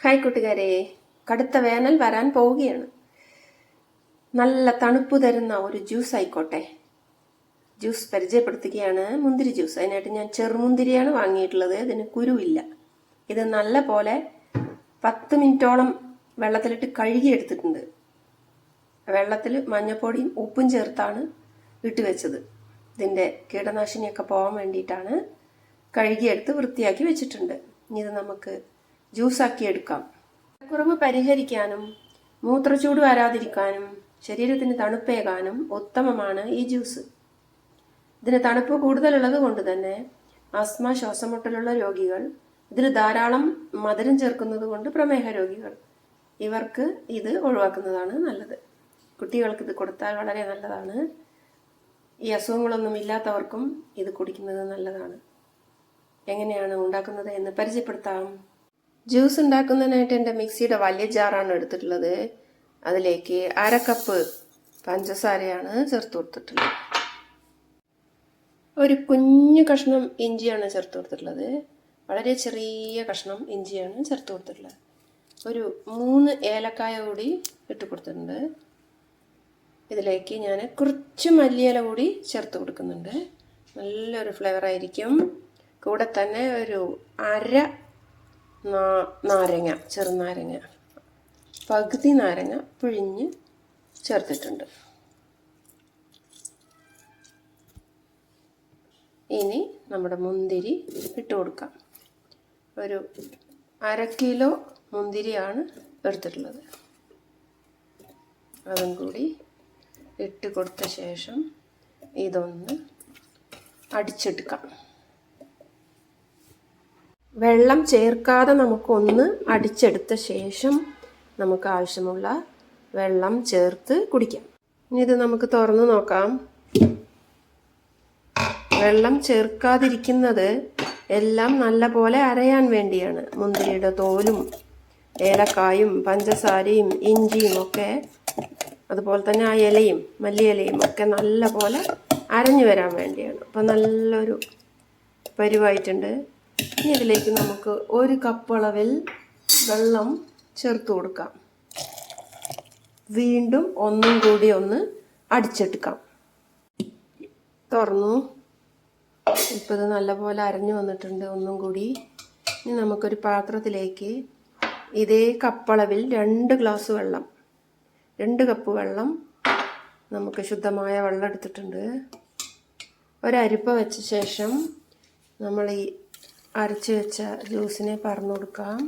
Hi കൂട്ടുകാരെ, കടുത്ത വേനൽ വരാൻ പോവുകയാണ്. നല്ല തണുപ്പ് തരുന്ന ഒരു ജ്യൂസ് ആയിക്കോട്ടെ. ജ്യൂസ് പരിചയപ്പെടുത്തുകയാണ്. മുന്തിരി ജ്യൂസ്. അതിനായിട്ട് ഞാൻ ചെറുമുന്തിരിയാണ് വാങ്ങിയിട്ടുള്ളത്. ഇതിന് കുരുവില്ല. ഇത് നല്ല പോലെ 10 മിനിറ്റോളം വെള്ളത്തിലിട്ട് കഴുകിയെടുത്തിട്ടുണ്ട്. വെള്ളത്തിൽ മഞ്ഞപ്പൊടിയും ഉപ്പും ചേർത്താണ് ഇട്ട് വെച്ചത്. ഇതിൻ്റെ കീടനാശിനിയൊക്കെ പോകാൻ വേണ്ടിയിട്ടാണ് കഴുകിയെടുത്ത് വൃത്തിയാക്കി വെച്ചിട്ടുണ്ട്. ഇത് നമുക്ക് ജ്യൂസാക്കി എടുക്കാം. കുറവ് പരിഹരിക്കാനും മൂത്രച്ചൂട് വരാതിരിക്കാനും ശരീരത്തിന് തണുപ്പേകാനും ഉത്തമമാണ് ഈ ജ്യൂസ്. ഇതിന് തണുപ്പ് കൂടുതലുള്ളത് കൊണ്ട് തന്നെ ആസ്മ, ശ്വാസമുട്ടലുള്ള രോഗികൾ, ഇതിൽ ധാരാളം മധുരം ചേർക്കുന്നത് കൊണ്ട് പ്രമേഹ രോഗികൾ, ഇവർക്ക് ഇത് ഒഴിവാക്കുന്നതാണ് നല്ലത്. കുട്ടികൾക്ക് ഇത് കൊടുത്താൽ വളരെ നല്ലതാണ്. ഈ അസുഖങ്ങളൊന്നും ഇല്ലാത്തവർക്കും ഇത് കുടിക്കുന്നത് നല്ലതാണ്. എങ്ങനെയാണ് ഉണ്ടാക്കുന്നത് എന്ന് പരിചയപ്പെടുത്താം. ജ്യൂസ് ഉണ്ടാക്കുന്നതിനായിട്ട് എൻ്റെ മിക്സിയുടെ വലിയ ജാറാണ് എടുത്തിട്ടുള്ളത്. അതിലേക്ക് 1/2 കപ്പ് പഞ്ചസാരയാണ് ചേർത്ത് കൊടുത്തിട്ടുള്ളത്. ഒരു കുഞ്ഞു കഷ്ണം ഇഞ്ചിയാണ് ചേർത്ത് കൊടുത്തിട്ടുള്ളത്. വളരെ ചെറിയ കഷ്ണം ഇഞ്ചിയാണ് ചേർത്ത് കൊടുത്തിട്ടുള്ളത്. ഒരു 3 ഏലക്കായ കൂടി ഇട്ട് കൊടുത്തിട്ടുണ്ട്. ഇതിലേക്ക് ഞാൻ കുറച്ച് മല്ലിയില കൂടി ചേർത്ത് കൊടുക്കുന്നുണ്ട്. നല്ലൊരു ഫ്ലേവർ ആയിരിക്കും. കൂടെ തന്നെ ഒരു 1/2 നാരങ്ങ, ചെറുനാരങ്ങ, പകുതി നാരങ്ങ പിഴിഞ്ഞ് ചേർത്തിട്ടുണ്ട്. ഇനി നമ്മുടെ മുന്തിരി ഇട്ട് കൊടുക്കാം. ഒരു 1/2 കിലോ മുന്തിരിയാണ് എടുത്തിട്ടുള്ളത്. അതും കൂടി ഇട്ട് കൊടുത്ത ശേഷം ഇതൊന്ന് അടിച്ചെടുക്കാം. വെള്ളം ചേർക്കാതെ നമുക്കൊന്ന് അടിച്ചെടുത്ത ശേഷം നമുക്ക് ആവശ്യമുള്ള വെള്ളം ചേർത്ത് കുടിക്കാം. ഇനി ഇത് നമുക്ക് തുറന്ന് നോക്കാം. വെള്ളം ചേർക്കാതിരിക്കുന്നത് എല്ലാം നല്ല പോലെ അരയാൻ വേണ്ടിയാണ്. മുന്തിരിയുടെ തോലും ഏലക്കായും പഞ്ചസാരയും ഇഞ്ചിയും ഒക്കെ, അതുപോലെ തന്നെ ആ ഇലയും മല്ലിയിലയും ഒക്കെ നല്ല പോലെ അരഞ്ഞു വരാൻ വേണ്ടിയാണ്. അപ്പം നല്ലൊരു പരുവായിട്ടുണ്ട്. ഇനി ഇതിലേക്ക് നമുക്ക് 1 കപ്പ് അളവിൽ വെള്ളം ചേർത്ത് കൊടുക്കാം. വീണ്ടും ഒന്നും കൂടി ഒന്ന് അടിച്ചെടുക്കാം. തുറന്നു. ഇപ്പോൾ ഇത് നല്ലപോലെ അരഞ്ഞു വന്നിട്ടുണ്ട്. ഒന്നും കൂടി. ഇനി നമുക്കൊരു പാത്രത്തിലേക്ക് ഇതേ കപ്പളവിൽ 2 ഗ്ലാസ് വെള്ളം, 2 കപ്പ് വെള്ളം, നമുക്ക് ശുദ്ധമായ വെള്ളം എടുത്തിട്ടുണ്ട്. ഒരരിപ്പ വെച്ച ശേഷം നമ്മൾ ഈ അരച്ച് വെച്ച ജ്യൂസിനെ പറന്നു കൊടുക്കാം.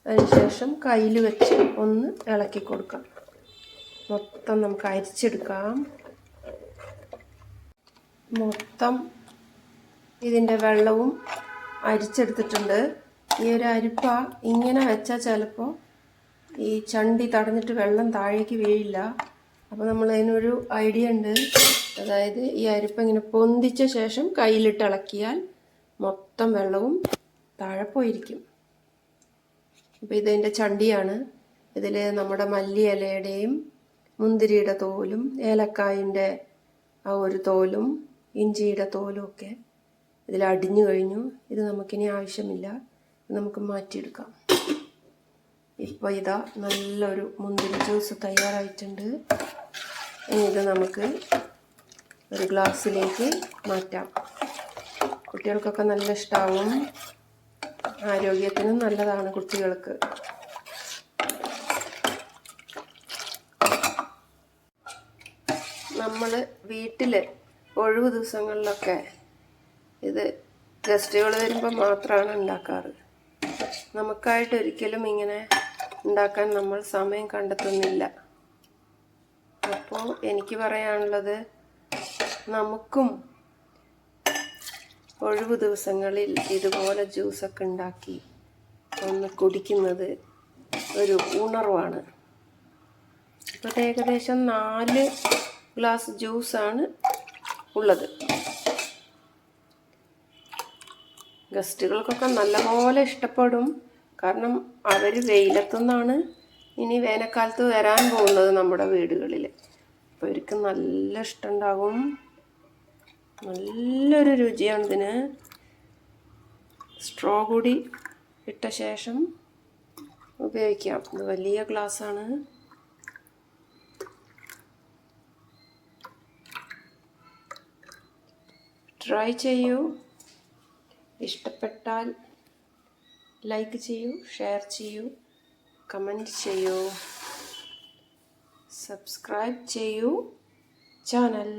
അതിനുശേഷം കയ്യിൽ വെച്ച് ഒന്ന് ഇളക്കി കൊടുക്കാം. മൊത്തം നമുക്ക് അരിച്ചെടുക്കാം. മൊത്തം ഇതിൻ്റെ വെള്ളവും അരിച്ചെടുത്തിട്ടുണ്ട്. ഈ ഒരു അരിപ്പ ഇങ്ങനെ വെച്ചാൽ ചിലപ്പോൾ ഈ ചണ്ടി തടഞ്ഞിട്ട് വെള്ളം താഴേക്ക് വീഴില്ല. അപ്പോൾ നമ്മൾ അതിനൊരു ഐഡിയ ഉണ്ട്. അതായത് ഈ അരിപ്പ ഇങ്ങനെ പൊന്തിച്ച ശേഷം കയ്യിലിട്ട് ഇളക്കിയാൽ മൊത്തം വെള്ളവും താഴെ പോയിരിക്കും. അപ്പോൾ ഇതിൻ്റെ ചണ്ടിയാണ്. ഇതിൽ നമ്മുടെ മല്ലി ഇലയുടെയും മുന്തിരിയുടെ തോലും ഏലക്കായിൻ്റെ ആ ഒരു തോലും ഇഞ്ചിയുടെ തോലും ഒക്കെ ഇതിൽ അടിഞ്ഞു കഴിഞ്ഞു. ഇത് നമുക്കിനി ആവശ്യമില്ല. നമുക്ക് മാറ്റിയെടുക്കാം. ഇപ്പോൾ ഇതാ നല്ലൊരു മുന്തിരി ജ്യൂസ് തയ്യാറായിട്ടുണ്ട്. ഇനി ഇത് നമുക്ക് ഒരു ഗ്ലാസ്സിലേക്ക് മാറ്റാം. കുട്ടികൾക്കൊക്കെ നല്ല ഇഷ്ടമാവും. ആരോഗ്യത്തിനും നല്ലതാണ് കുട്ടികൾക്ക്. നമ്മൾ വീട്ടിൽ ഒഴിവ് ദിവസങ്ങളിലൊക്കെ ഇത് ഗസ്റ്റുകൾ വരുമ്പോൾ മാത്രമാണ് ഉണ്ടാക്കാറ്. നമുക്കായിട്ട് ഒരിക്കലും ഇങ്ങനെ ഉണ്ടാക്കാൻ നമ്മൾ സമയം കണ്ടെത്തുന്നില്ല. അപ്പോൾ എനിക്ക് പറയാനുള്ളത്, നമുക്കും ഒഴിവ് ദിവസങ്ങളിൽ ഇതുപോലെ ജ്യൂസൊക്കെ ഉണ്ടാക്കി ഒന്ന് കുടിക്കുന്നത് ഒരു ഉണർവാണ്. ഇപ്പോൾ ഏകദേശം 4 ഗ്ലാസ് ജ്യൂസാണ് ഉള്ളത്. ഗസ്റ്റുകൾക്കൊക്കെ നല്ലപോലെ ഇഷ്ടപ്പെടും. കാരണം അവർ വെയിലത്തുനിന്നാണ് ഇനി വേനൽക്കാലത്ത് വരാൻ പോകുന്നത് നമ്മുടെ വീടുകളിൽ. അപ്പോൾ അവർക്ക് നല്ല ഇഷ്ടമുണ്ടാകും. നല്ലൊരു രുചിയാണ് ഇതിന്. സ്ട്രോ കൂടി ഇട്ട ശേഷം ഉപയോഗിക്കാം. ഇത് വലിയ ഗ്ലാസ്സാണ്. ട്രൈ ചെയ്യൂ. ഇഷ്ടപ്പെട്ടാൽ ലൈക്ക് ചെയ്യൂ, ഷെയർ ചെയ്യൂ, കമൻറ്റ് ചെയ്യൂ, സബ്സ്ക്രൈബ് ചെയ്യൂ ചാനൽ.